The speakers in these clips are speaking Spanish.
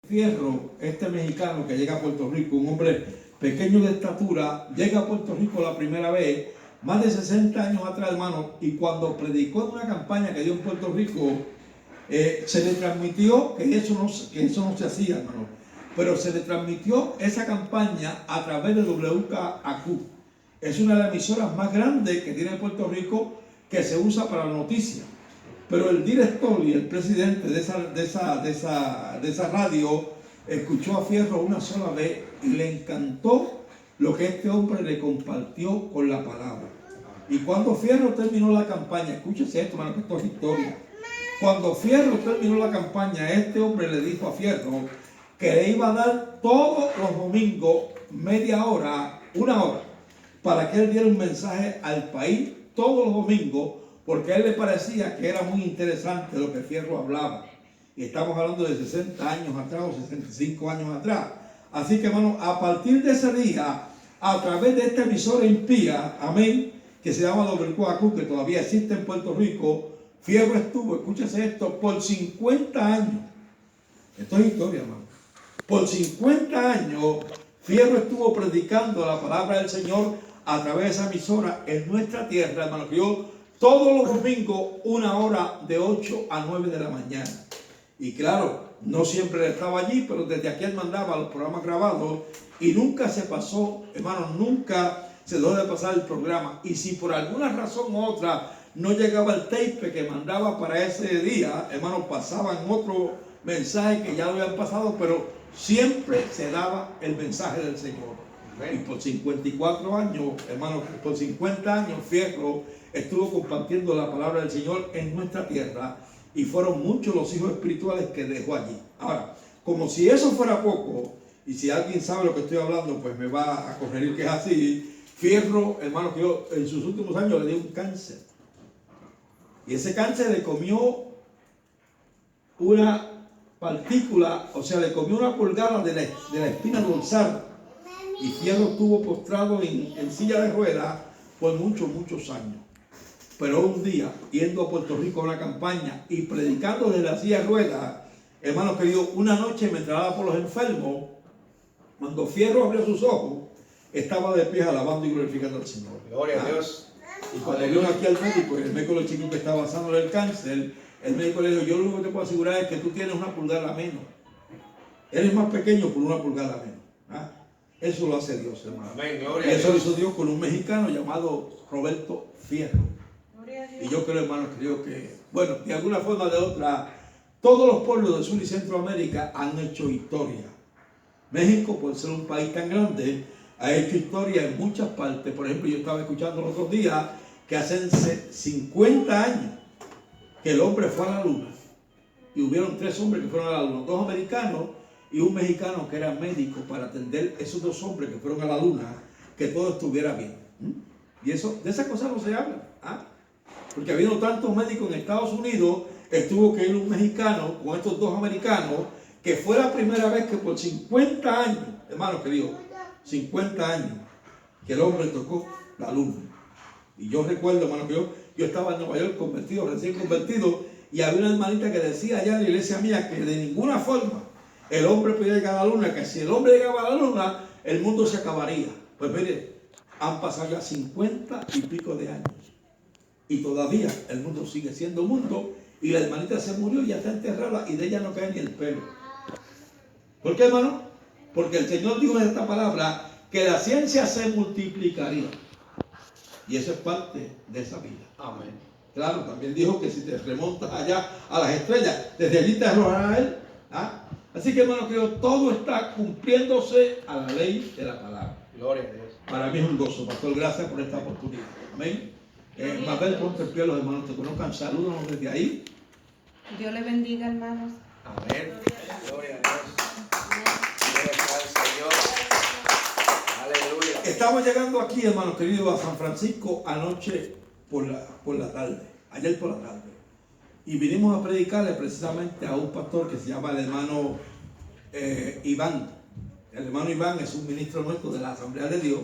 Fierro, este mexicano que llega a Puerto Rico, un hombre pequeño de estatura, llega a Puerto Rico la primera vez, más de 60 años atrás, hermano, y cuando predicó en una campaña que dio en Puerto Rico, se le transmitió que eso no se hacía, hermano, pero se le transmitió esa campaña a través de WKAQ. Es una de las emisoras más grandes que tiene Puerto Rico que se usa para noticias. Pero el director y el presidente de esa radio escuchó a Fierro una sola vez y le encantó lo que este hombre le compartió con la palabra. Y cuando Fierro terminó la campaña, escúchese esto, hermano, que esto es historia. Cuando Fierro terminó la campaña, este hombre le dijo a Fierro que le iba a dar todos los domingos media hora, una hora, para que él diera un mensaje al país todos los domingos, porque a él le parecía que era muy interesante lo que Fierro hablaba. Y estamos hablando de 60 años atrás o 65 años atrás. Así que, hermano, a partir de ese día, a través de esta emisora impía, amén, que se llama WKAQ, que todavía existe en Puerto Rico, Fierro estuvo, escúchese esto, por 50 años. Esto es historia, hermano. Por 50 años, Fierro estuvo predicando la palabra del Señor a través de esa emisora en nuestra tierra, hermano, que yo todos los domingos, una hora de 8 a 9 de la mañana. Y claro, no siempre estaba allí, pero desde aquí él mandaba los programas grabados y nunca se pasó, hermano, nunca se dejó de pasar el programa. Y si por alguna razón u otra no llegaba el tape que mandaba para ese día, hermano, pasaban otro mensaje que ya lo habían pasado, pero siempre se daba el mensaje del Señor. Y por 54 años, hermano, por 50 años, Fierro estuvo compartiendo la palabra del Señor en nuestra tierra y fueron muchos los hijos espirituales que dejó allí. Ahora, como si eso fuera poco, y si alguien sabe lo que estoy hablando, pues me va a corregir que es así. Fierro, hermano, que yo en sus últimos años le dio un cáncer. Y ese cáncer le comió una partícula, o sea, le comió una pulgada de la espina dorsal. Y Fierro estuvo postrado en silla de ruedas por muchos años. Pero un día, yendo a Puerto Rico a una campaña y predicando desde la silla de ruedas, hermano querido, una noche me entraba por los enfermos, cuando Fierro abrió sus ojos, estaba de pie alabando y glorificando al Señor. Gloria a Dios. Y cuando vino aquí al médico, el médico del chico que estaba basándole el cáncer, el médico le dijo, yo lo único que te puedo asegurar es que tú tienes una pulgada menos. Eres más pequeño por una pulgada menos. ¿Ah? Eso lo hace Dios, hermano. Amén, gloria y eso a lo Dios. hizo Dios con un mexicano llamado Roberto Fierro. Y yo creo, hermano, que, bueno, de alguna forma o de otra, todos los pueblos de Sur y Centroamérica han hecho historia. México, por ser un país tan grande, ha hecho historia en muchas partes. Por ejemplo, yo estaba escuchando los otros días que hace 50 años que el hombre fue a la luna. Y hubieron 3 hombres que fueron a la luna, 2 americanos y un mexicano que era médico para atender esos 2 hombres que fueron a la luna, que todo estuviera bien. Y eso, de esas cosas no se habla. ¿Ah? Porque habiendo tantos médicos en Estados Unidos, estuvo que ir un mexicano con estos 2 americanos, que fue la primera vez que por 50 años, hermano querido, 50 años, que el hombre tocó la luna. Y yo recuerdo, hermano, que yo estaba en Nueva York convertido, recién convertido, y había una hermanita que decía allá en la iglesia mía que de ninguna forma el hombre podía llegar a la luna, que si el hombre llegaba a la luna, el mundo se acabaría. Pues mire, han pasado ya 50 y pico de años. Y todavía el mundo sigue siendo mundo, y la hermanita se murió y ya está enterrada, y de ella no cae ni el pelo. ¿Por qué, hermano? Porque el Señor dijo en esta palabra que la ciencia se multiplicaría. Y eso es parte de esa vida. Amén. Claro, también dijo que si te remontas allá a las estrellas, desde allí te arrojará Él. ¿Ah? Así que, hermano, creo que todo está cumpliéndose a la ley de la palabra. Gloria a Dios. Para mí es un gozo, pastor. Gracias por esta oportunidad. Amén. Mabel, ponte el pie a los hermanos, te conozcan. Salúdanos desde ahí. Dios le bendiga, hermanos. Amén. Gloria a Dios. Gloria al Señor. Aleluya. Estamos llegando aquí, hermanos queridos, a San Francisco anoche por la tarde, ayer por la tarde. Y vinimos a predicarle precisamente a un pastor que se llama el hermano Iván. El hermano Iván es un ministro nuestro de la Asamblea de Dios,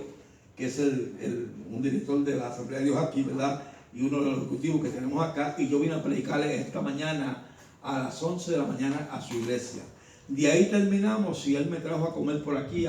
que es un director de la Asamblea de Dios aquí, ¿verdad? Y uno de los ejecutivos que tenemos acá. Y yo vine a predicarle esta mañana a las 11 de la mañana a su iglesia. De ahí terminamos y él me trajo a comer por aquí,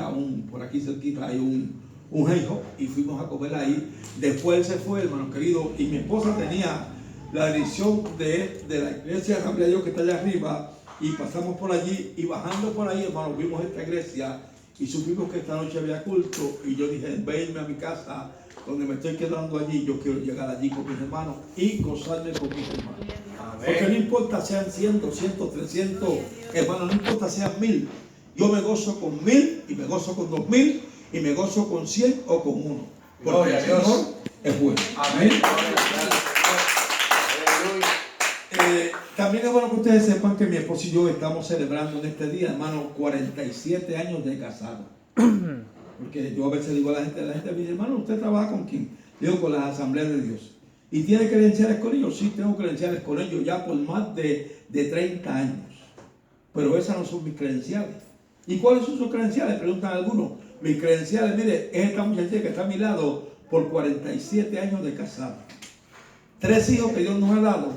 por aquí cerquita hay un heijo y fuimos a comer ahí. Después él se fue, hermano querido, y mi esposa tenía la dirección de la iglesia de Gabriel Dios que está allá arriba y pasamos por allí y bajando por ahí, hermano, vimos esta iglesia y supimos que esta noche había culto y yo dije, venme a mi casa donde me estoy quedando allí, yo quiero llegar allí con mis hermanos y gozarme con mis hermanos. Porque no importa sean 100, 200, 300, hermano, no importa sean 1000. Yo me gozo con 1000 y me gozo con 2000 y me gozo con 100 o con 1. Porque el Señor es bueno. Amén. También es bueno que ustedes sepan que mi esposo y yo estamos celebrando en este día, hermano, 47 años de casado. Porque yo a veces digo a la gente me dice, hermano, ¿usted trabaja con quién? Digo, con las asambleas de Dios. ¿Y tiene credenciales con ellos? Sí, tengo credenciales con ellos ya por más de 30 años. Pero esas no son mis credenciales. ¿Y cuáles son sus credenciales? Preguntan algunos. Mis credenciales, mire, es esta muchacha que está a mi lado por 47 años de casado. 3 hijos que Dios nos ha dado.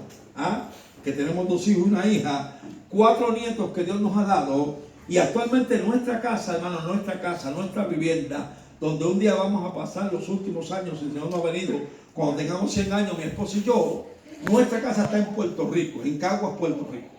Que tenemos 2 hijos y una hija. 4 nietos que Dios nos ha dado. Y actualmente nuestra casa, hermano, nuestra vivienda, donde un día vamos a pasar los últimos años, si el Señor no ha venido, cuando tengamos 100 años, mi esposo y yo, nuestra casa está en Puerto Rico, en Caguas, Puerto Rico.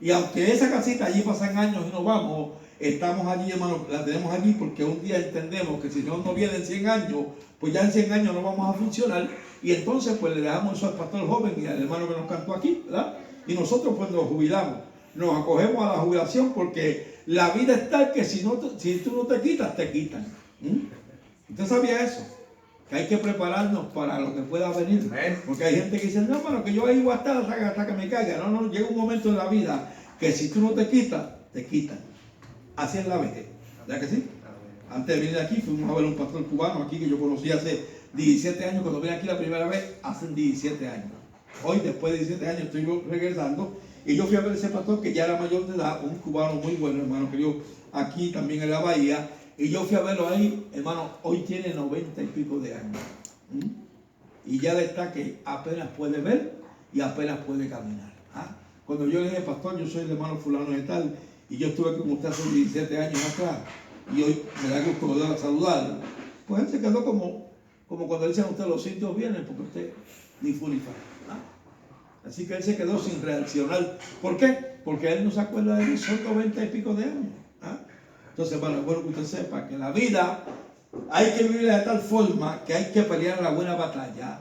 Y aunque esa casita allí pasan años y nos vamos, estamos allí, hermano, la tenemos allí porque un día entendemos que si el Señor no viene en 100 años, pues ya en 100 años no vamos a funcionar. Y entonces pues le dejamos eso al pastor joven y al hermano que nos cantó aquí, ¿verdad? Y nosotros pues nos jubilamos. Nos acogemos a la jubilación porque la vida es tal que si tú no te quitas, te quitan. ¿Usted sabía eso? Que hay que prepararnos para lo que pueda venir. Porque hay gente que dice, no, hermano, que yo ahí voy a estar hasta que me caiga. No, llega un momento en la vida que si tú no te quitas, te quitan. Así es la vejez. ¿Verdad que sí? Antes de venir aquí, fuimos a ver un pastor cubano aquí que yo conocí hace 17 años. Cuando vine aquí la primera vez, hace 17 años. Hoy, después de 17 años, estoy regresando. Y yo fui a ver ese pastor que ya era mayor de edad, un cubano muy bueno, hermano, que yo aquí también en la bahía. Y yo fui a verlo ahí, hermano, hoy tiene 90 y pico de años. Y ya está que apenas puede ver y apenas puede caminar. Cuando yo le dije, pastor, yo soy el hermano fulano de tal, y yo estuve con usted hace 17 años atrás, y hoy me da gusto volver a saludarlo, pues él se quedó como cuando dicen a usted, los sitios vienen, porque usted ni fu ni fa. Así que él se quedó sin reaccionar. ¿Por qué? Porque él no se acuerda de mí, son 90 y pico de años. Entonces, bueno, es bueno que usted sepa que la vida hay que vivirla de tal forma que hay que pelear la buena batalla.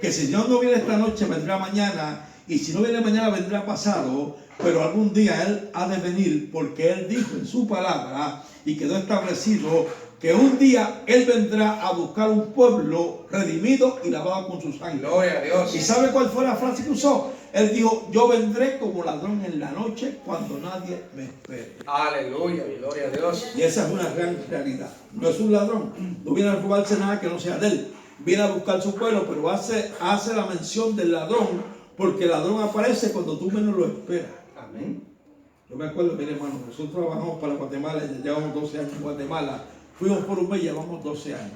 Que si Dios no viene esta noche, vendrá mañana. Y si no viene mañana, vendrá pasado. Pero algún día Él ha de venir, porque Él dijo en su palabra y quedó establecido que un día Él vendrá a buscar un pueblo redimido y lavado con su sangre. Gloria a Dios. ¿Y sabe cuál fue la frase que usó? Él dijo, yo vendré como ladrón en la noche cuando nadie me espere. Aleluya, gloria a Dios. Y esa es una gran realidad. No es un ladrón, no viene a robarse nada que no sea de él. Viene a buscar su pueblo, pero hace la mención del ladrón, porque el ladrón aparece cuando tú menos lo esperas. Amén. Yo me acuerdo, mire hermano, nosotros trabajamos para Guatemala, ya llevamos 12 años en Guatemala. Fuimos por un mes, llevamos 12 años.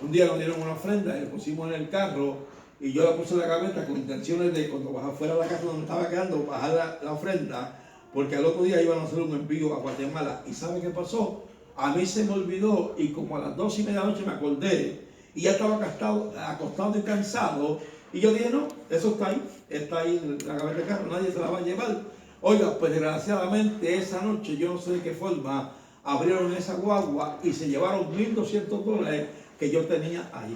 Un día nos dieron una ofrenda y le pusimos en el carro y yo la puse en la gaveta con intenciones de cuando bajara fuera de la casa donde me estaba quedando, bajar la ofrenda, porque al otro día iban a hacer un envío a Guatemala. ¿Y sabe qué pasó? A mí se me olvidó y como a las 2:30 de la noche me acordé y ya estaba acostado y cansado. Y yo dije, no, eso está ahí en la gaveta del carro, nadie se la va a llevar. Oiga, pues desgraciadamente esa noche, yo no sé de qué forma, abrieron esa guagua y se llevaron $1,200 que yo tenía ahí.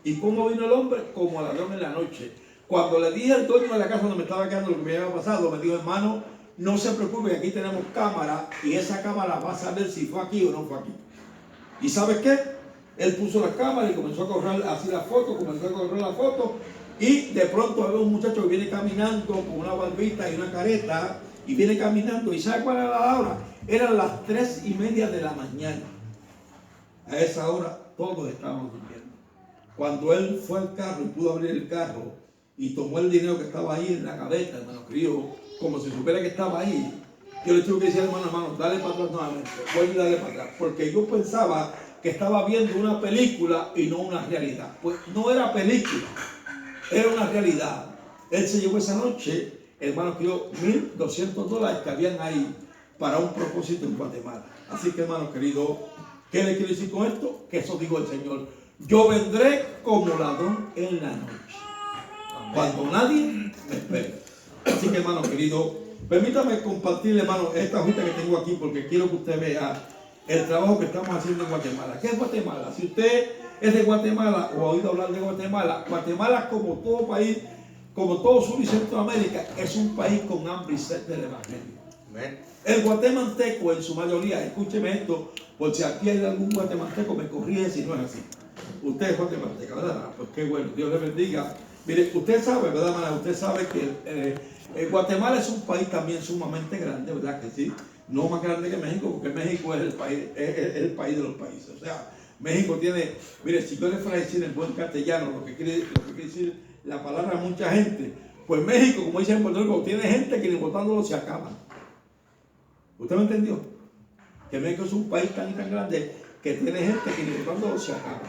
¿Y cómo vino el hombre? Como ladrón en la noche. Cuando le dije al dueño de la casa donde me estaba quedando lo que me había pasado, me dijo, hermano, no se preocupe, aquí tenemos cámara y esa cámara va a saber si fue aquí o no fue aquí. ¿Y sabes qué? Él puso la cámara y comenzó a correr así la foto, y de pronto veo un muchacho que viene caminando con una barbita y una careta y viene caminando. ¿Y sabe cuál era la hora? Eran las 3:30 de la mañana. A esa hora todos estábamos durmiendo. Cuando él fue al carro y pudo abrir el carro y tomó el dinero que estaba ahí en la gaveta, hermano querido, como si supiera que estaba ahí, yo le tuve que decir, hermano, dale para atrás nuevamente, voy a darle para atrás, porque yo pensaba que estaba viendo una película y no una realidad. Pues no era película, era una realidad. Él se llevó esa noche hermanos, queridos, $1,200 que habían ahí para un propósito en Guatemala. Así que, hermanos queridos, ¿qué le quiero decir con esto? Que eso dijo el Señor: yo vendré como ladrón en la noche, cuando nadie me espera. Así que, hermanos queridos, permítame compartirle, hermanos, esta hojita que tengo aquí, porque quiero que usted vea el trabajo que estamos haciendo en Guatemala. ¿Qué es Guatemala? Si usted es de Guatemala o ha oído hablar de Guatemala, Guatemala, como todo país, como todo Sur y Centroamérica, es un país con hambre y sed del Evangelio. Amén. El guatemalteco, en su mayoría, escúcheme esto, por si aquí hay algún guatemalteco, me corrige si no es así. Usted es guatemalteca, ¿verdad? Pues qué bueno, Dios le bendiga. Mire, usted sabe, ¿verdad, hermana? Usted sabe que Guatemala es un país también sumamente grande, ¿verdad que sí? No más grande que México, porque México es el país de los países. O sea, México tiene, mire, si yo le fuera a decir en buen castellano lo que quiere decir la palabra mucha gente, pues México, como dicen en Puerto Rico, tiene gente que ni votándolo se acaban. ¿Usted me entendió? Que México es un país tan y tan grande que tiene gente que ni votándolo se acaba.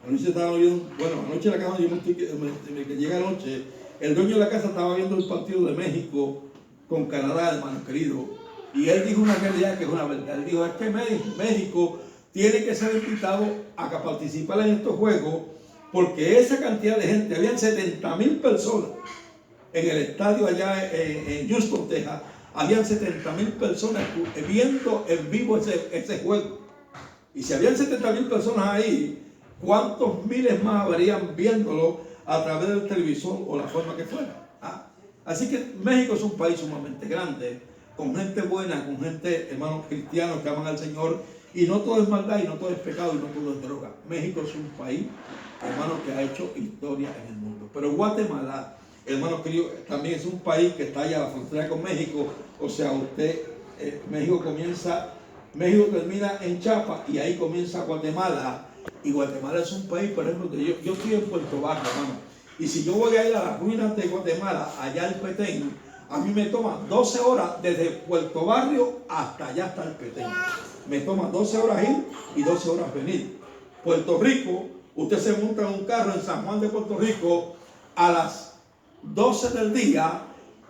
Anoche estaba oyendo, bueno, anoche en la casa, que llega anoche, el dueño de la casa estaba viendo el partido de México con Canadá, hermano querido, y él dijo una realidad que es una verdad. Él dijo: es que México tiene que ser invitado a participar en estos juegos, porque esa cantidad de gente, habían 70,000 personas en el estadio allá en Houston, Texas, habían 70,000 personas viendo en vivo ese juego. Y si habían 70,000 personas ahí, ¿cuántos miles más habrían viéndolo a través del televisor o la forma que fuera? Así que México es un país sumamente grande, con gente buena, con gente, hermanos cristianos que aman al Señor, y no todo es maldad, y no todo es pecado, y no todo es droga. México es un país, hermanos, que ha hecho historia en el mundo. Pero Guatemala, hermanos queridos, también es un país que está allá a la frontera con México. O sea, México termina en Chiapas y ahí comienza Guatemala. Y Guatemala es un país, por ejemplo, yo estoy en Puerto Barrio, hermano. Y si yo voy a ir a las ruinas de Guatemala, allá el Petén, a mí me toma 12 horas desde Puerto Barrio hasta allá hasta el Petén. Me toma 12 horas ir y 12 horas venir. Puerto Rico, usted se monta en un carro en San Juan de Puerto Rico a las 12 del día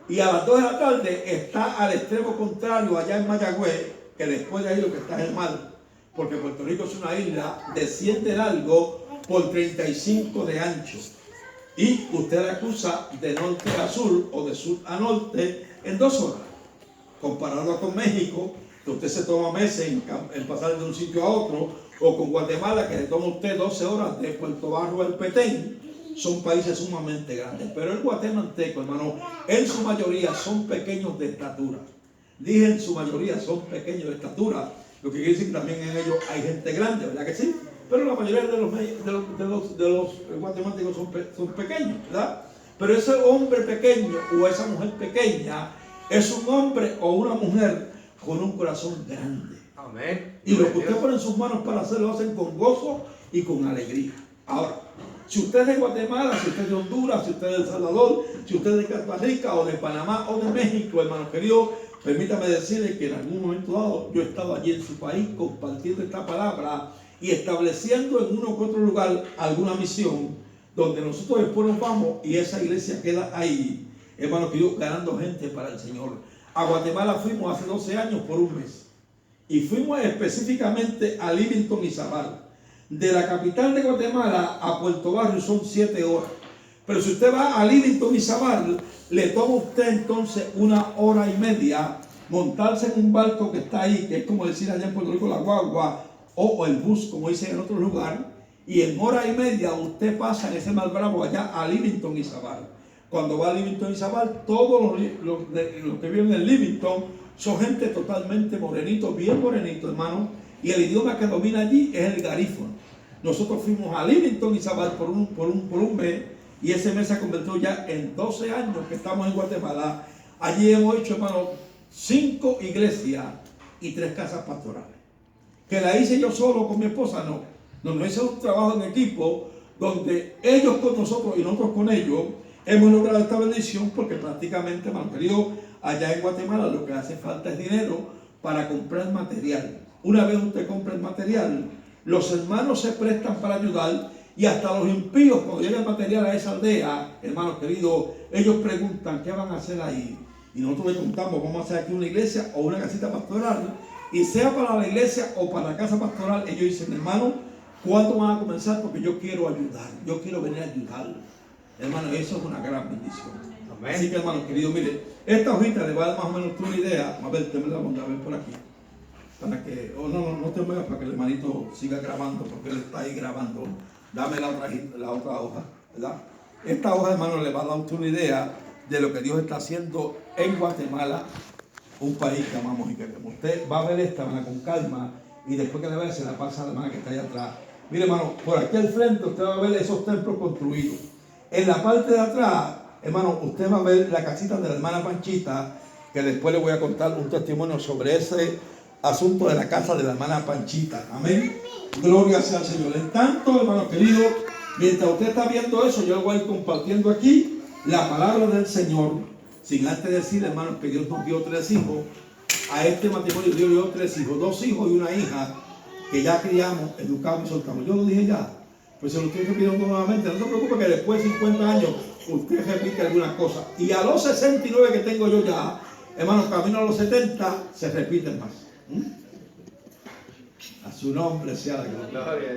y a las 2 de la tarde está al extremo contrario, allá en Mayagüez, que después de ahí lo que está es el mar, porque Puerto Rico es una isla de 100 de largo por 35 de ancho. Y usted la cruza de norte a sur o de sur a norte en 2 horas. Comparado con México, que usted se toma meses en pasar de un sitio a otro, o con Guatemala, que le toma a usted 12 horas de Puerto Barrio al Petén. Son países sumamente grandes. Pero el guatemalteco, hermano, en su mayoría son pequeños de estatura. Dije en su mayoría son pequeños de estatura. Lo que quiere decir que también en ellos hay gente grande, ¿verdad que sí? Pero la mayoría de los guatemaltecos son pequeños, ¿verdad? Pero ese hombre pequeño o esa mujer pequeña es un hombre o una mujer con un corazón grande. Amén. Y lo que usted pone en sus manos para hacerlo, lo hacen con gozo y con alegría. Ahora, si usted es de Guatemala, si usted es de Honduras, si usted es de El Salvador, si usted es de Costa Rica o de Panamá o de México, hermano querido, permítame decirle que en algún momento dado yo he estado allí en su país compartiendo esta palabra y estableciendo en uno u otro lugar alguna misión donde nosotros después nos vamos y esa iglesia queda ahí, hermano querido, ganando gente para el Señor. A Guatemala fuimos hace 12 años por un mes y fuimos específicamente a Livingston y Zaval. De la capital de Guatemala a Puerto Barrio son 7 horas. Pero si usted va a Livingston y Zaval, le toma a usted entonces 1 hora y media montarse en un barco que está ahí, que es como decir allá en Puerto Rico la guagua o el bus, como dicen en otro lugar, y en 1 hora y media usted pasa en ese mar bravo allá a Livingston y Zaval. Cuando va a Livingston y Zaval, todos los que viven en Livingston son gente totalmente morenito, bien morenito, hermano, y el idioma que domina allí es el garífono. Nosotros fuimos a Livingston y Zaval por un mes, y ese mes se ha convertido ya en 12 años que estamos en Guatemala. Allí hemos hecho, hermano, 5 iglesias y 3 casas pastorales. Que la hice yo solo con mi esposa, no. Nos hice un trabajo en equipo donde ellos con nosotros y nosotros con ellos hemos logrado esta bendición, porque prácticamente, hermano querido, allá en Guatemala lo que hace falta es dinero para comprar material. Una vez usted compra el material, los hermanos se prestan para ayudar Y hasta los impíos, cuando llega el material a esa aldea, hermanos queridos, ellos preguntan, ¿qué van a hacer ahí? Y nosotros les contamos, vamos a hacer aquí una iglesia o una casita pastoral. Y sea para la iglesia o para la casa pastoral, ellos dicen, hermano, ¿cuándo van a comenzar? Porque yo quiero ayudar, yo quiero venir a ayudar. Hermano, eso es una gran bendición. Amén. Así que, hermano querido, mire, esta hojita le va a dar más o menos una idea. A ver, tenme la bondad, a ver por aquí. Para que, no te muevas para que el hermanito siga grabando, porque él está ahí grabando. Dame la otra hoja, ¿verdad? Esta hoja, hermano, le va a dar una idea de lo que Dios está haciendo en Guatemala, un país que amamos y queremos. Usted va a ver esta, hermana, con calma, y después que la vea, se la pasa a la hermana que está allá atrás. Mire, hermano, por aquí al frente usted va a ver esos templos construidos. En la parte de atrás, hermano, usted va a ver la casita de la hermana Panchita, que después le voy a contar un testimonio sobre ese asunto de la casa de la hermana Panchita. Amén. Gloria sea al Señor. En tanto, hermano querido, mientras usted está viendo eso, yo voy a ir compartiendo aquí la palabra del Señor, sin antes decir, hermanos, que Dios nos dio 3 hijos. A este matrimonio Dios dio 3 hijos, 2 hijos y una hija, que ya criamos, educamos y soltamos. Yo lo dije ya, pues se lo estoy repitiendo nuevamente. No se preocupe que después de 50 años usted repite algunas cosas. Y a los 69 que tengo yo ya, hermanos, camino a los 70, se repiten más. A su nombre sea la gloria.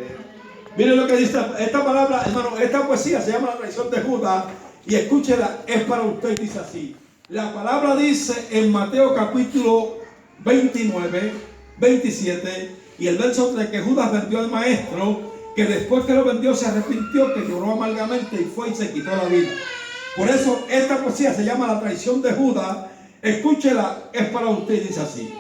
Miren lo que dice esta palabra, hermano. Esta poesía se llama La traición de Judas. Y escúchela, es para usted. Dice así: la palabra dice en Mateo capítulo 29, 27 y el verso 3, que Judas vendió al maestro, que después que lo vendió se arrepintió, que lloró amargamente y fue y se quitó la vida. Por eso esta poesía se llama La traición de Judas. Escúchela, es para usted. Dice así: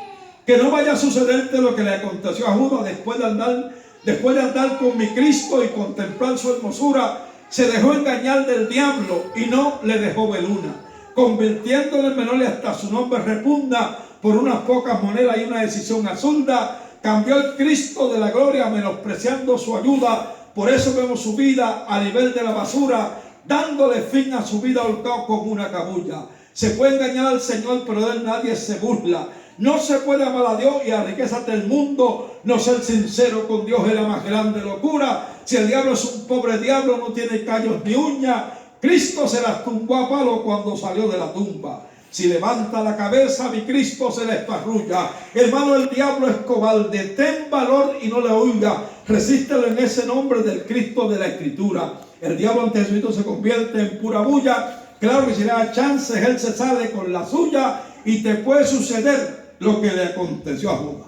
que no vaya a sucederte lo que le aconteció a Judas después de andar con mi Cristo y contemplar su hermosura, se dejó engañar del diablo y no le dejó ver luna, convirtiéndole en menor y hasta su nombre repugna por unas pocas monedas y una decisión absurda. Cambió el Cristo de la gloria menospreciando su ayuda. Por eso vemos su vida a nivel de la basura, dándole fin a su vida ahorcado como una cabulla. Se puede engañar al Señor, pero de él nadie se burla. No se puede amar a Dios y a riquezas del mundo, no ser sincero con Dios es la más grande locura. Si el diablo es un pobre diablo, no tiene callos ni uñas, Cristo se las tumbó a palo cuando salió de la tumba. Si levanta la cabeza, mi Cristo se la esparrulla. Hermano, el diablo es cobarde. Ten valor y no le oiga. Resístelo en ese nombre del Cristo de la Escritura. El diablo ante Jesucristo se convierte en pura bulla. Claro que si le da chances, él se sale con la suya y te puede suceder lo que le aconteció a Judas.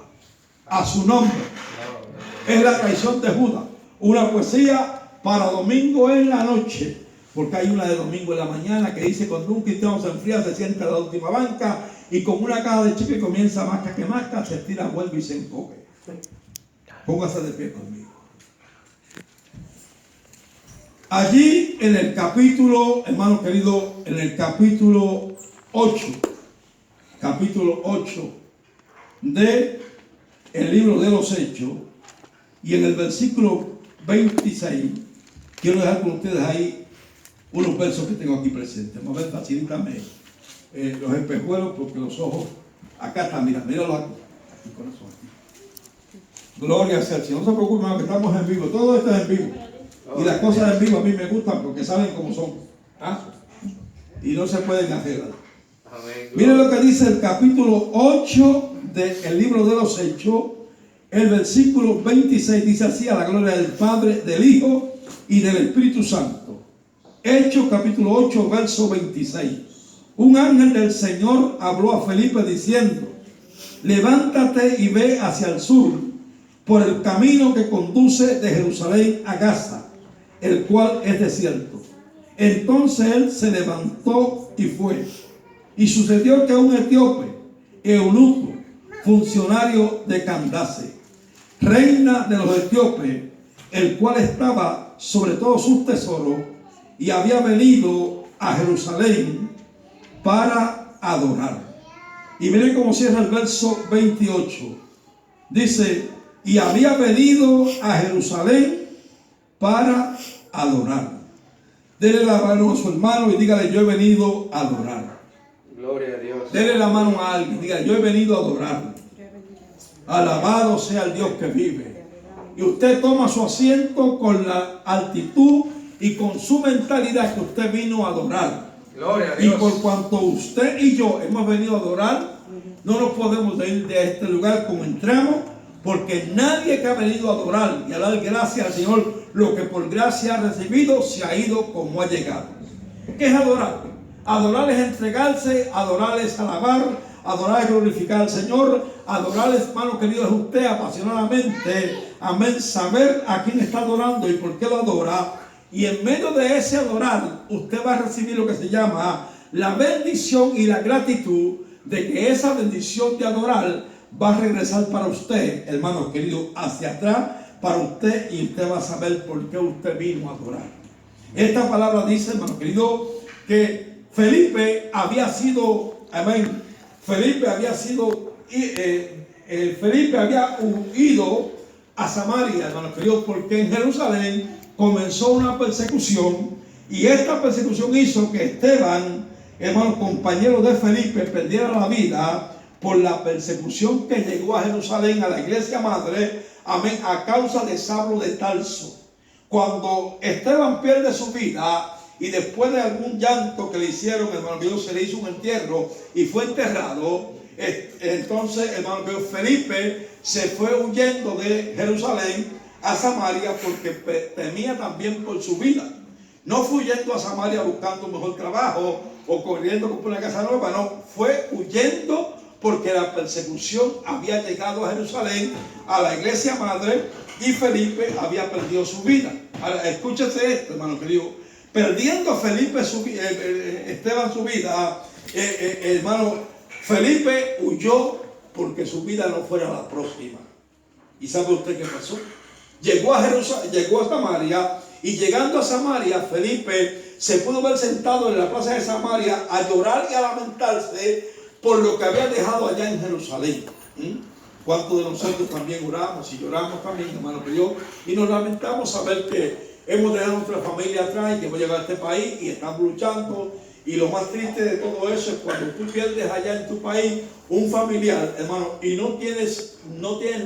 A su nombre. Es la traición de Judas. Una poesía para domingo en la noche. Porque hay una de domingo en la mañana que dice: cuando un cristiano se enfría, se sienta en la última banca y con una caja de chicle comienza masca que masca, se estira, vuelve y se encoge. Póngase de pie conmigo. Allí en el capítulo, hermano querido, en el capítulo 8 de el libro de los Hechos, y en el versículo 26, quiero dejar con ustedes ahí unos versos que tengo aquí presentes. Vamos a ver, facilítame los espejuelos, porque los ojos, acá están, míralo aquí, corazón aquí. Gloria sea al Señor. No se preocupen, hermano, que estamos en vivo, todo esto es en vivo. Y las cosas en vivo a mí me gustan porque saben cómo son. ¿Ah? Y no se pueden hacer. Miren lo que dice el capítulo 8 del libro de los Hechos. El versículo 26 dice así: a la gloria del Padre, del Hijo y del Espíritu Santo. Hechos capítulo 8, verso 26. Un ángel del Señor habló a Felipe diciendo: levántate y ve hacia el sur, por el camino que conduce de Jerusalén a Gaza, el cual es desierto. Entonces él se levantó y fue. Y sucedió que un etíope, eunuco, funcionario de Candace, reina de los etíopes, el cual estaba sobre todos sus tesoros, y había venido a Jerusalén para adorar. Y miren cómo cierra el verso 28. Dice: y había venido a Jerusalén para adorar. Dele la mano a su hermano y dígale: yo he venido a adorar. Gloria a Dios. Dele la mano a alguien, dígale: yo he venido a adorar. Alabado sea el Dios que vive. y usted toma su asiento con la actitud y con su mentalidad que usted vino a adorar. Gloria a Y Dios. por cuanto usted y yo hemos venido a adorar, no nos podemos ir de este lugar como entramos, porque nadie que ha venido a adorar y a dar gracias al Señor, lo que por gracia ha recibido, se ha ido como ha llegado. ¿Qué es adorar? Adorar es entregarse, adorar es alabar, adorar es glorificar al Señor, adorar, hermano querido, es usted apasionadamente, amén, saber a quién está adorando y por qué lo adora. Y en medio de ese adorar, usted va a recibir lo que se llama la bendición y la gratitud de que esa bendición de adorar va a regresar para usted, hermano querido, hacia atrás, para usted, y usted va a saber por qué usted vino a adorar. Esta palabra dice, hermano querido, que Felipe había sido, amén, Felipe había huido a Samaria, hermano querido, porque en Jerusalén comenzó una persecución, y esta persecución hizo que Esteban, hermano, compañero de Felipe, perdiera la vida por la persecución que llegó a Jerusalén, a la iglesia madre, amén, a causa de Saulo de Tarso. Cuando Esteban pierde su vida, y después de algún llanto que le hicieron, hermano Dios, se le hizo un entierro y fue enterrado, entonces, hermano Dios, Felipe se fue huyendo de Jerusalén a Samaria porque temía también por su vida. No fue huyendo a Samaria buscando un mejor trabajo o corriendo por una casa nueva, no, fue huyendo porque la persecución había llegado a Jerusalén, a la iglesia madre, y Felipe había perdido su vida. Ahora, escúchese esto, hermano querido. Perdiendo Felipe Esteban su vida, hermano, Felipe huyó porque su vida no fuera la próxima. ¿Y sabe usted qué pasó? Llegó a Samaria, y llegando a Samaria, Felipe se pudo ver sentado en la plaza de Samaria a llorar y a lamentarse por lo que había dejado allá en Jerusalén. ¿Cuántos de nosotros también oramos y lloramos también, hermano Dios? Y nos lamentamos saber que hemos dejado nuestra familia atrás y que hemos llegado a este país y estamos luchando. Y lo más triste de todo eso es cuando tú pierdes allá en tu país un familiar, hermano, y no tienes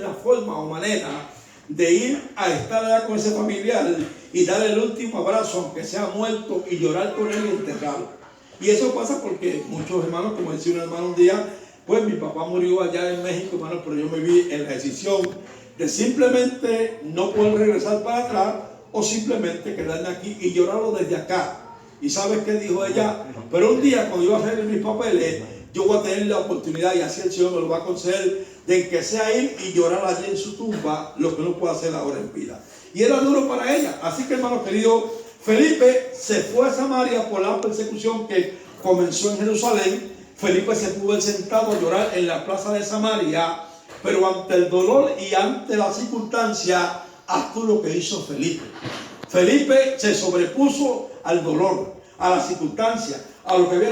la forma o manera de ir a estar allá con ese familiar y darle el último abrazo, aunque sea muerto, y llorar con él y enterrarlo. Y eso pasa porque muchos hermanos, como decía un hermano un día, pues mi papá murió allá en México, hermano, pero yo me vi en la decisión de simplemente no poder regresar para atrás o simplemente quedarme aquí y llorarlo desde acá. ¿Y sabes qué dijo ella? Pero un día cuando yo voy a hacer mis papeles, yo voy a tener la oportunidad, y así el Señor me lo va a conceder, de que sea ir y llorar allí en su tumba lo que no puede hacer ahora en vida. Y era duro para ella. Así que, hermano querido, Felipe se fue a Samaria por la persecución que comenzó en Jerusalén. Felipe se pudo ver sentado a llorar en la plaza de Samaria, pero ante el dolor y ante la circunstancia, haz tú lo que hizo Felipe. Felipe se sobrepuso al dolor, a la circunstancia, a lo que había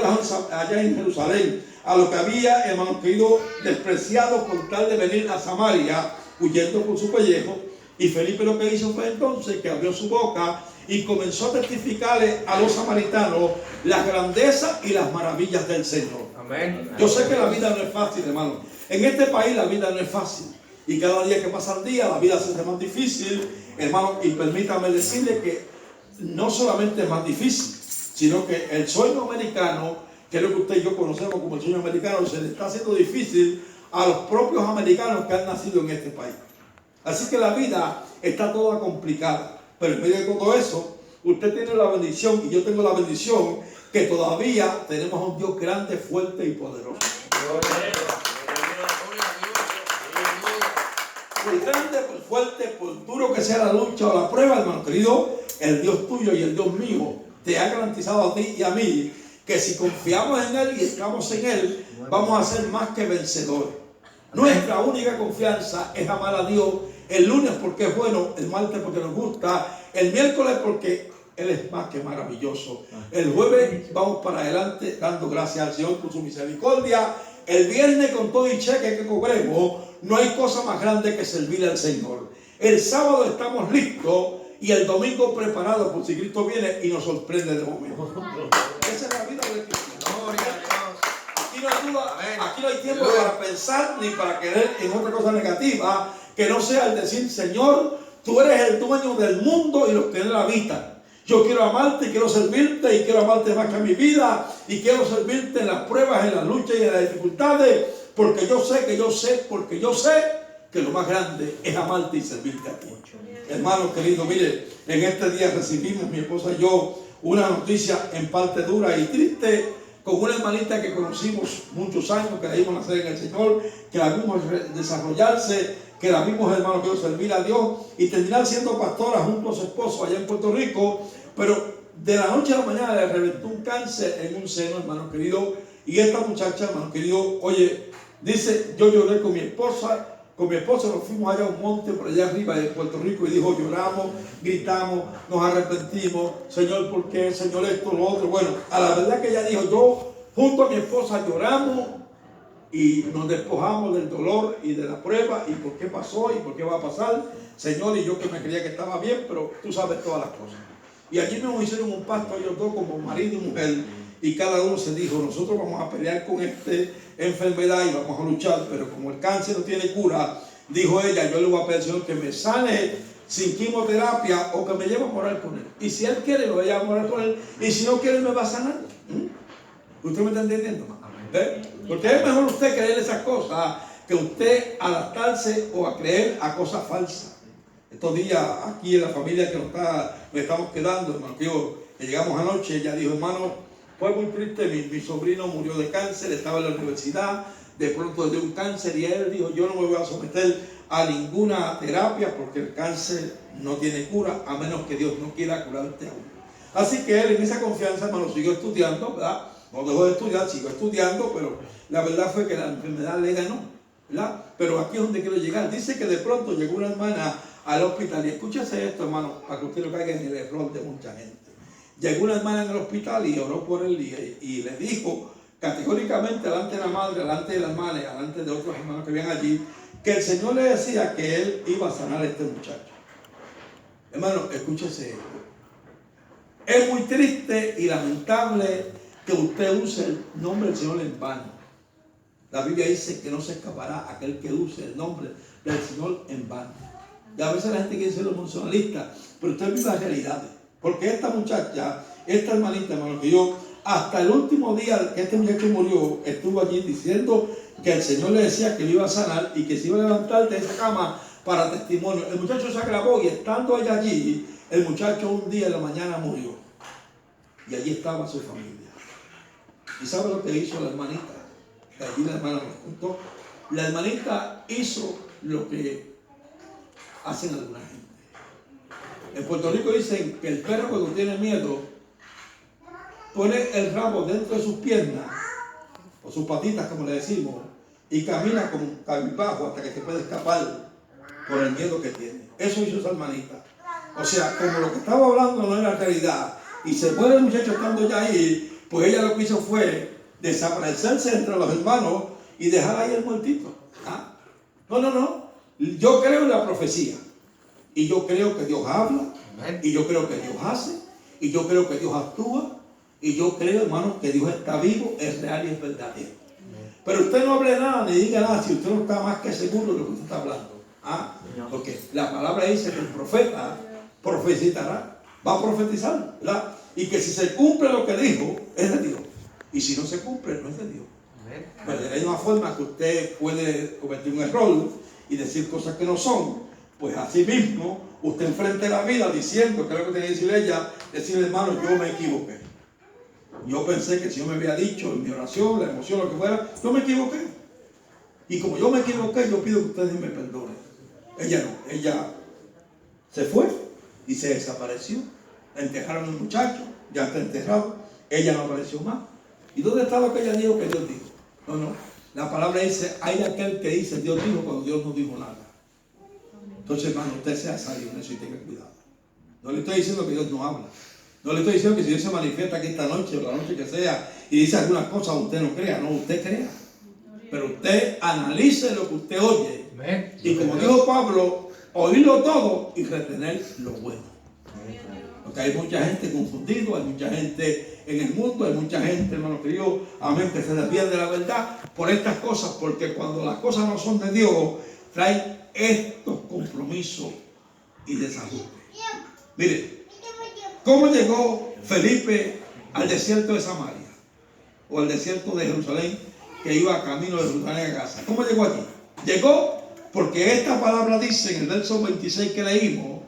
allá en Jerusalén, a lo que había, hermano querido, despreciado por tal de venir a Samaria, huyendo por su pellejo. Y Felipe lo que hizo fue entonces que abrió su boca y comenzó a testificarle a los samaritanos las grandezas y las maravillas del Señor. Amén. Yo sé que la vida no es fácil, hermano. En este país la vida no es fácil. Y cada día que pasa el día, la vida se hace más difícil, hermano. Y permítame decirle que no solamente es más difícil, sino que el sueño americano, que es lo que usted y yo conocemos como el sueño americano, se le está haciendo difícil a los propios americanos que han nacido en este país. Así que la vida está toda complicada. Pero en medio de todo eso, usted tiene la bendición y yo tengo la bendición que todavía tenemos a un Dios grande, fuerte y poderoso. Por grande, por fuerte, por duro que sea la lucha o la prueba, hermano querido, el Dios tuyo y el Dios mío te ha garantizado a ti y a mí que si confiamos en Él y estamos en Él, vamos a ser más que vencedores. Nuestra única confianza es amar a Dios el lunes porque es bueno, el martes porque nos gusta, el miércoles porque Él es más que maravilloso. El jueves vamos para adelante dando gracias al Señor por su misericordia. El viernes con todo y cheque que cobremos, no hay cosa más grande que servirle al Señor. El sábado estamos listos y el domingo preparados por si Cristo viene y nos sorprende de momento. Esa es la vida del cristiano. Aquí no hay duda, aquí no hay tiempo para pensar ni para querer en otra cosa negativa que no sea el decir, Señor, tú eres el dueño del mundo y los que en él habitan. Yo quiero amarte y quiero servirte y quiero amarte más que a mi vida y quiero servirte en las pruebas, en las luchas y en las dificultades, porque yo sé que lo más grande es amarte y servirte a ti. Hermano querido, mire, en este día recibimos, mi esposa y yo, una noticia en parte dura y triste, con una hermanita que conocimos muchos años, que la vimos nacer en el Señor, que la vimos desarrollarse, que la vimos, hermano, que servir a Dios y terminar siendo pastora junto a su esposo allá en Puerto Rico, pero de la noche a la mañana le reventó un cáncer en un seno, hermano querido, y esta muchacha, hermano querido, oye, dice, yo lloré con mi esposa nos fuimos allá a un monte por allá arriba de Puerto Rico y dijo, lloramos, gritamos, nos arrepentimos, Señor, ¿por qué? Señor, esto, lo otro. Bueno, a la verdad que ella dijo, yo junto a mi esposa lloramos y nos despojamos del dolor y de la prueba y por qué pasó y por qué va a pasar, Señor, y yo que me creía que estaba bien, pero tú sabes todas las cosas. Y allí mismo hicieron un pacto ellos dos como marido y mujer, y cada uno se dijo, nosotros vamos a pelear con esta enfermedad y vamos a luchar, pero como el cáncer no tiene cura, dijo ella, yo le voy a pedir al Señor que me sane sin quimioterapia o que me lleve a morar con él. Y si él quiere, lo voy a llevar a morar con él, y si no quiere, me va a sanar. ¿Usted me está entendiendo? ¿Ve? Porque es mejor usted creer esas cosas que usted adaptarse o a creer a cosas falsas. Estos días aquí en la familia que nos estamos quedando, hermano, que llegamos anoche, ella dijo, hermano, fue muy triste, mi sobrino murió de cáncer, estaba en la universidad, de pronto le dio un cáncer y él dijo, yo no me voy a someter a ninguna terapia porque el cáncer no tiene cura, a menos que Dios no quiera curarte aún. Así que él en esa confianza, hermano, siguió estudiando, ¿verdad? No dejó de estudiar, siguió estudiando, pero la verdad fue que la enfermedad le ganó, ¿verdad? Pero aquí es donde quiero llegar. Dice que de pronto llegó una hermana al hospital, y escúchese esto, hermano, para que usted no caiga en el error de mucha gente. Llegó una hermana en el hospital y oró por él y le dijo categóricamente delante de la madre, delante de la hermana y delante de otros hermanos que habían allí, que el Señor le decía que él iba a sanar a este muchacho. Hermano, escúchese esto. Es muy triste y lamentable que usted use el nombre del Señor en vano. La Biblia dice que no se escapará aquel que use el nombre del Señor en vano. Y a veces la gente quiere ser emocionalista, pero usted vive las realidades. Porque esta muchacha, esta hermanita, hermano, que yo, hasta el último día que este muchacho murió, estuvo allí diciendo que el Señor le decía que lo iba a sanar y que se iba a levantar de esa cama para testimonio. El muchacho se grabó y estando ella allí, el muchacho un día en la mañana murió. Y allí estaba su familia. ¿Y sabe lo que hizo la hermanita? Que allí la hermana nos contó. La hermanita hizo lo que hacen alguna gente. En Puerto Rico dicen que el perro cuando tiene miedo pone el rabo dentro de sus piernas o sus patitas como le decimos y camina como cabizbajo hasta que se puede escapar por el miedo que tiene. Eso hizo esa hermanita. O sea, como lo que estaba hablando no era realidad y se muere el muchacho estando ya ahí, pues ella lo que hizo fue desaparecerse entre los hermanos y dejar ahí el muertito. ¿Ah? No. Yo creo en la profecía. Y yo creo que Dios habla, y yo creo que Dios hace, y yo creo que Dios actúa, y yo creo, hermano, que Dios está vivo, es real y es verdadero. Pero usted no hable nada, ni diga nada, si usted no está más que seguro de lo que usted está hablando. Porque la palabra dice que el profeta profetizará, va a profetizar, ¿verdad? Y que si se cumple lo que dijo, es de Dios. Y si no se cumple, no es de Dios. Pero hay una forma que usted puede cometer un error y decir cosas que no son. Pues así mismo, usted enfrente la vida diciendo, que es lo que tenía que decir ella, decirle, hermano, yo me equivoqué. Yo pensé que el Señor me había dicho en mi oración, la emoción, lo que fuera, yo me equivoqué. Y como yo me equivoqué, yo pido que ustedes me perdonen. Ella no, ella se fue y se desapareció. La enterraron al muchacho, ya está enterrado, ella no apareció más. ¿Y dónde está lo que ella dijo que Dios dijo? No, la palabra dice, hay aquel que dice Dios dijo cuando Dios no dijo nada. Entonces, hermano, usted sea sabio en eso y tenga cuidado. No le estoy diciendo que Dios no habla. No le estoy diciendo que si Dios se manifiesta aquí esta noche o la noche que sea y dice algunas cosas, usted no crea. No, usted crea. Pero usted analice lo que usted oye. Y como dijo Pablo, oírlo todo y retener lo bueno. Porque hay mucha gente confundida, hay mucha gente en el mundo, hay mucha gente, hermano querido, amén, que se desvían de la verdad por estas cosas. Porque cuando las cosas no son de Dios, traen estos compromisos y desajuste. Mire, ¿cómo llegó Felipe al desierto de Samaria? O al desierto de Jerusalén, que iba camino de Jerusalén a Gaza. ¿Cómo llegó allí? Llegó porque esta palabra dice en el verso 26 que leímos,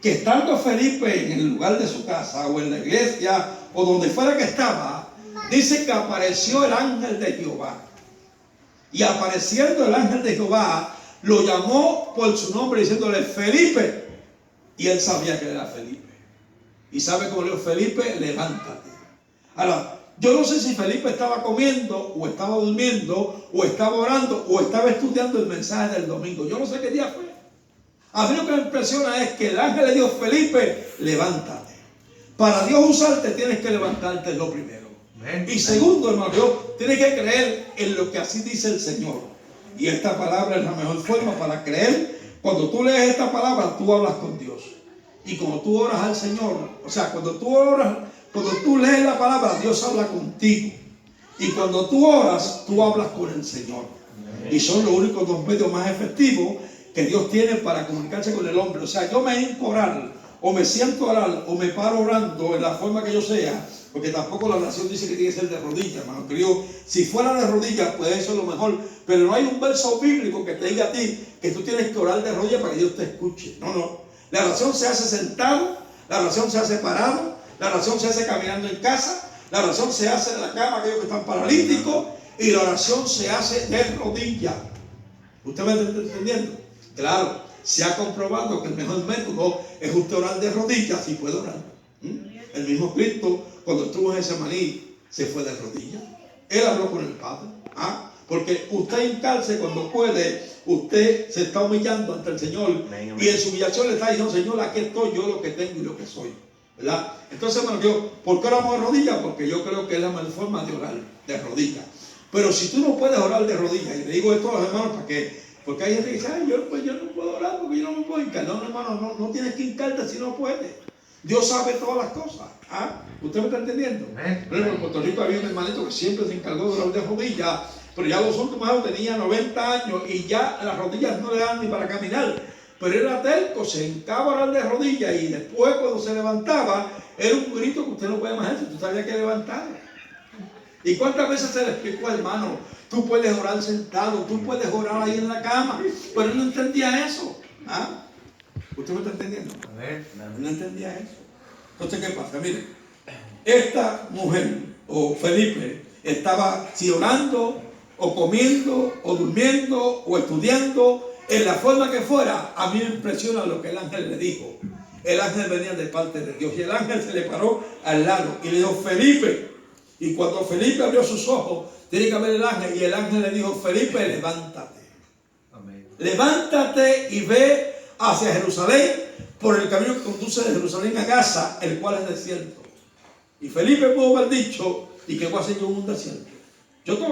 que estando Felipe en el lugar de su casa, o en la iglesia, o donde fuera que estaba, dice que apareció el ángel de Jehová. Y apareciendo el ángel de Jehová, lo llamó por su nombre diciéndole Felipe. Y él sabía que era Felipe. Y sabe cómo le dijo Felipe, levántate. Ahora, yo no sé si Felipe estaba comiendo, o estaba durmiendo, o estaba orando, o estaba estudiando el mensaje del domingo. Yo no sé qué día fue. A mí lo que me impresiona es que el ángel le dijo, Felipe, levántate. Para Dios usarte tienes que levantarte, es lo primero. Y segundo, hermano, Dios tienes que creer en lo que así dice el Señor. Y esta palabra es la mejor forma para creer. Cuando tú lees esta palabra, tú hablas con Dios. Y cuando tú oras al Señor, o sea, cuando tú lees la palabra, Dios habla contigo. Y cuando tú oras, tú hablas con el Señor. Y son los únicos dos medios más efectivos que Dios tiene para comunicarse con el hombre. O sea, yo me hinco a orar, o me siento a orar, o me paro orando en la forma que yo sea, porque tampoco la oración dice que tiene que ser de rodillas, hermano querido. Si fuera de rodillas, pues eso es lo mejor. Pero no hay un verso bíblico que te diga a ti que tú tienes que orar de rodillas para que Dios te escuche. No, no. La oración se hace sentado, la oración se hace parado, la oración se hace caminando en casa, la oración se hace en la cama, aquellos que están paralíticos, y la oración se hace de rodillas. ¿Usted me está entendiendo? Claro, se ha comprobado que el mejor método es usted orar de rodillas y puede orar. El mismo Cristo, cuando estuvo en Getsemaní, se fue de rodillas. Él habló con el Padre. Porque usted hincarse cuando puede, usted se está humillando ante el Señor. Y en su humillación le está diciendo, Señor, aquí estoy yo, lo que tengo y lo que soy. ¿Verdad? Entonces, hermano, ¿por qué oramos de rodillas? Porque yo creo que es la mejor forma de orar de rodillas. Pero si tú no puedes orar de rodillas, y le digo esto a los hermanos para que, porque hay gente que dice, yo no puedo orar porque yo no me puedo hincar. No, hermano, no tienes que hincarte si no puedes. Dios sabe todas las cosas. ¿Usted me está entendiendo? Por ejemplo, en Puerto Rico había un hermanito que siempre se encargó de orar de rodillas, pero ya los últimos años tenía 90 años y ya las rodillas no le dan ni para caminar. Pero era terco, se hincaba a orar de rodillas y después cuando se levantaba, era un grito que usted no puede imaginar, usted sabía que levantar. ¿Y cuántas veces se le explicó, hermano? Tú puedes orar sentado, tú puedes orar ahí en la cama, pero él no entendía eso. ¿Usted me está entendiendo? Él no entendía eso. Entonces, ¿qué pasa? Mire, esta mujer, o Felipe, estaba si orando, o comiendo, o durmiendo, o estudiando, en la forma que fuera. A mí me impresiona lo que el ángel le dijo. El ángel venía de parte de Dios, y el ángel se le paró al lado, y le dijo, Felipe. Y cuando Felipe abrió sus ojos, tiene que ver el ángel, y el ángel le dijo, Felipe, levántate. Amén. Levántate y ve hacia Jerusalén, por el camino que conduce de Jerusalén a Gaza, el cual es desierto. Y Felipe pudo haber dicho, ¿y qué voy a hacer yo en un desierto? Yo tengo